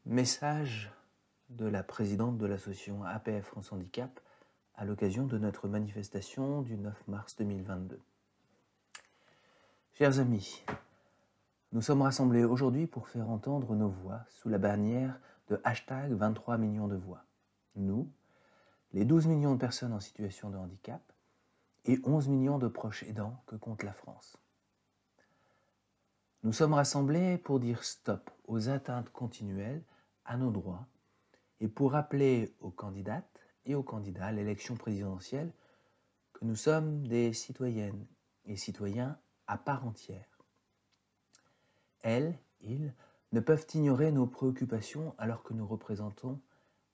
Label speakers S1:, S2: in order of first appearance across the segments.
S1: Message de la présidente de l'association APF France Handicap à l'occasion de notre manifestation du 9 mars 2022. Chers amis, nous sommes rassemblés aujourd'hui pour faire entendre nos voix sous la bannière de hashtag 23 millions de voix. Nous, les 12 millions de personnes en situation de handicap et 11 millions de proches aidants que compte la France. Nous sommes rassemblés pour dire stop aux atteintes continuelles à nos droits et pour rappeler aux candidates et aux candidats à l'élection présidentielle que nous sommes des citoyennes et citoyens à part entière. Elles, ils, ne peuvent ignorer nos préoccupations alors que nous représentons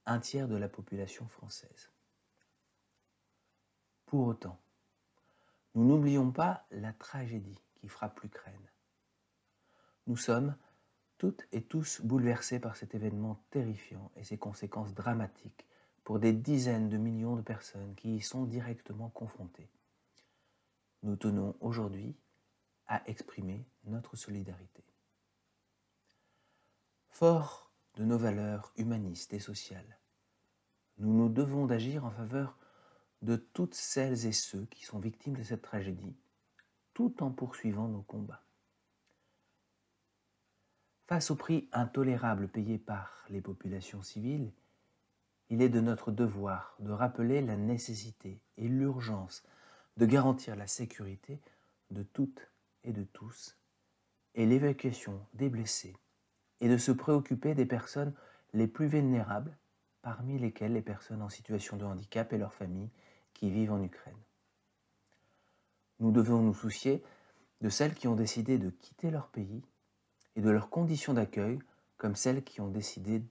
S1: un tiers de la population française. Pour autant, nous n'oublions pas la tragédie qui frappe l'Ukraine. Nous sommes toutes et tous bouleversés par cet événement terrifiant et ses conséquences dramatiques pour des dizaines de millions de personnes qui y sont directement confrontées. Nous tenons aujourd'hui à exprimer notre solidarité. Forts de nos valeurs humanistes et sociales, nous nous devons d'agir en faveur de toutes celles et ceux qui sont victimes de cette tragédie, tout en poursuivant nos combats. Face au prix intolérable payé par les populations civiles, il est de notre devoir de rappeler la nécessité et l'urgence de garantir la sécurité de toutes et de tous et l'évacuation des blessés et de se préoccuper des personnes les plus vulnérables, parmi lesquelles les personnes en situation de handicap et leurs familles qui vivent en Ukraine. Nous devons nous soucier de celles qui ont décidé de quitter leur pays et de leurs conditions d'accueil comme celles qui ont décidé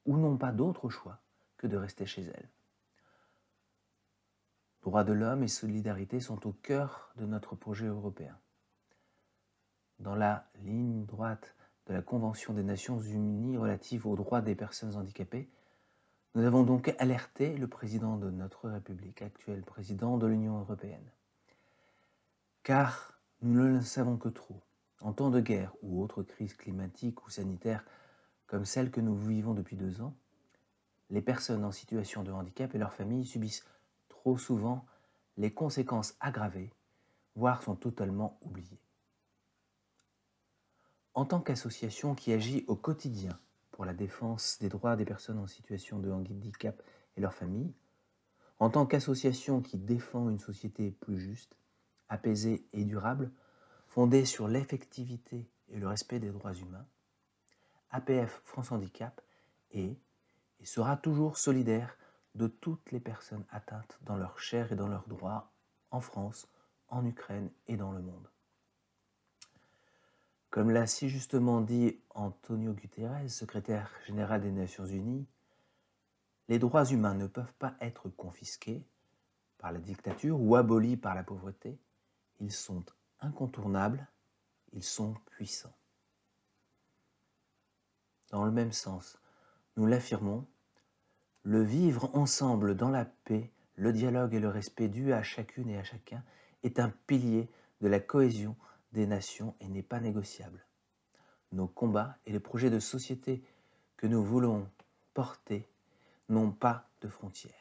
S1: ou n'ont pas d'autre choix que de rester chez elles. Droits de l'homme et solidarité sont au cœur de notre projet européen. Dans la ligne droite de la Convention des Nations Unies relative aux droits des personnes handicapées, nous avons donc alerté le président de notre République, actuel président de l'Union européenne. Car nous ne le savons que trop. En temps de guerre ou autre crise climatique ou sanitaire comme celle que nous vivons depuis 2 ans, les personnes en situation de handicap et leurs familles subissent trop souvent les conséquences aggravées, voire sont totalement oubliées. En tant qu'association qui agit au quotidien pour la défense des droits des personnes en situation de handicap et leurs familles, en tant qu'association qui défend une société plus juste, apaisée et durable, fondée sur l'effectivité et le respect des droits humains, APF France Handicap est et sera toujours solidaire de toutes les personnes atteintes dans leur chair et dans leurs droits en France, en Ukraine et dans le monde. Comme l'a si justement dit Antonio Guterres, secrétaire général des Nations Unies, les droits humains ne peuvent pas être confisqués par la dictature ou abolis par la pauvreté. Ils sont incontournables, ils sont puissants. Dans le même sens, nous l'affirmons, le vivre ensemble dans la paix, le dialogue et le respect dû à chacune et à chacun est un pilier de la cohésion des nations et n'est pas négociable. Nos combats et les projets de société que nous voulons porter n'ont pas de frontières.